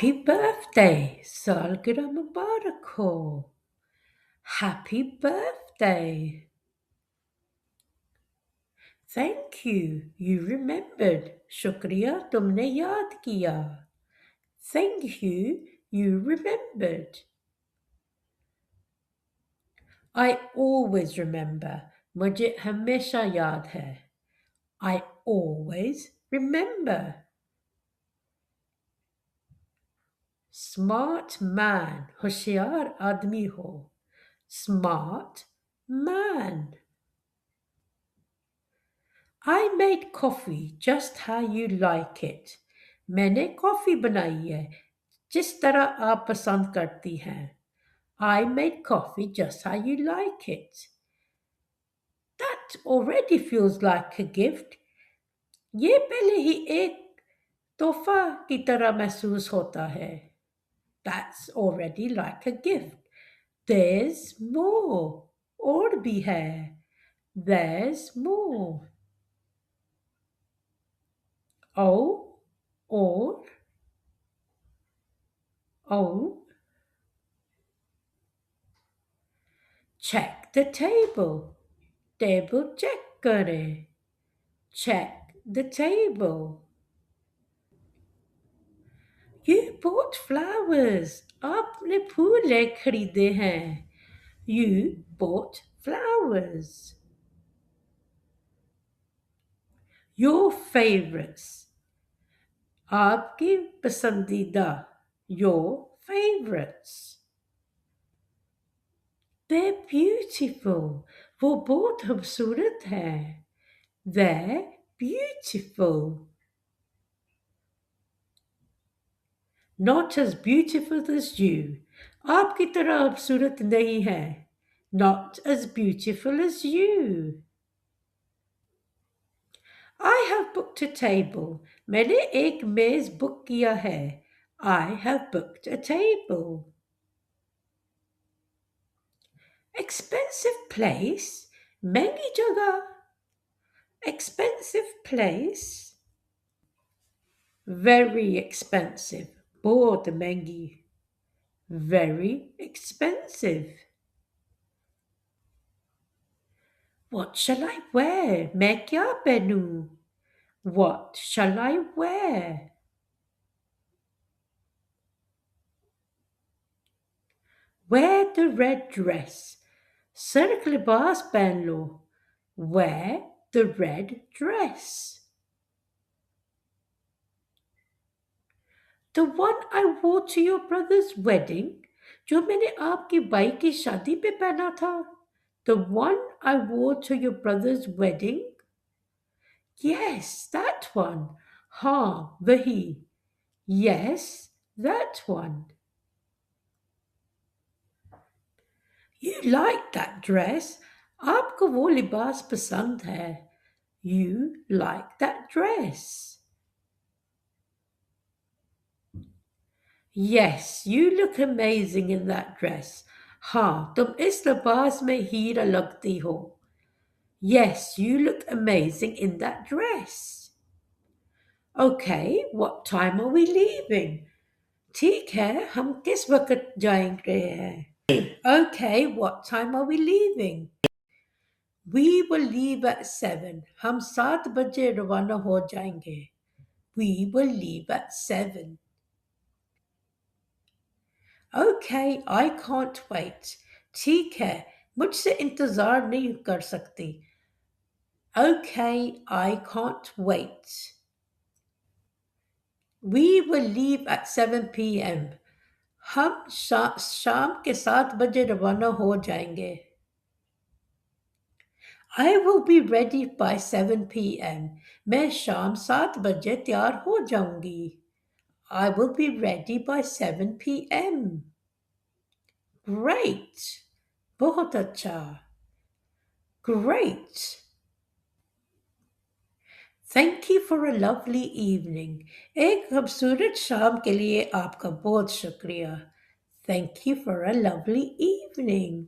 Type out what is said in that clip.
Happy birthday! सालगिरह मुबारक हो. Happy birthday! Thank you. You remembered. शुक्रिया तुमने याद किया. Thank you. You remembered. I always remember. मुझे हमेशा याद है. I always remember. Smart man. होशियार आदमी हो. Smart man. I made coffee just how you like it. मैंने कॉफी बनाई है जिस तरह आप पसंद करती हैं. I made coffee just how you like it. That already feels like a gift. ये पहले ही एक तोहफा की तरह महसूस होता है. That's already like a gift. There's more. और भी है. There's more. Oh, or, oh. Check the table. Table check करें. Check the table. You bought flowers. आपने फूल खरीदे हैं. You bought flowers. Your favorites. आपकी पसंदीदा. Your favorites. They're beautiful. वो बहुत खूबसूरत हैं. They're beautiful. Not as beautiful as you. आपकी तरह खूबसूरत नहीं है. Not as beautiful as you. I have booked a table. मैंने एक मेज बुक किया है. I have booked a table. Expensive place. महंगी जगह. Expensive place. Very expensive. बहुत महंगी. Very expensive. What shall I wear? मैं क्या पहनूं? What shall I wear? Wear the red dress. सर्क लिबास पहन लो. Wear the red dress. The one I wore to your brother's wedding. जो मैंने आपकी भाई की शादी पे पहना था. The one I wore to your brother's wedding. Yes, that one. हाँ, वही. Yes, that one. You like that dress. आपको वो लिबास पसंद है. You like that dress. Yes, you look amazing in that dress. हाँ, तुम इस लिबास में हीरा लगती हो. Yes, you look amazing in that dress. Okay, what time are we leaving? ठीक है, हम किस वक्त जाएंगे हैं? Okay, what time are we leaving? We will leave at 7. हम 7 बजे रवाना हो जाएंगे. We will leave at 7. Okay, I can't wait. ठीक है, मुझसे इंतजार नहीं कर सकती. Okay, I can't wait. We will leave at 7 p.m. हम शाम के 7 बजे रवाना हो जाएंगे. I will be ready by 7 p.m. मैं शाम 7 बजे तैयार हो जाऊंगी. I will be ready by 7 p.m. Great. बहुत अच्छा. Great. Thank you for a lovely evening. एक खूबसूरत शाम के लिए आपका बहुत शुक्रिया. Thank you for a lovely evening.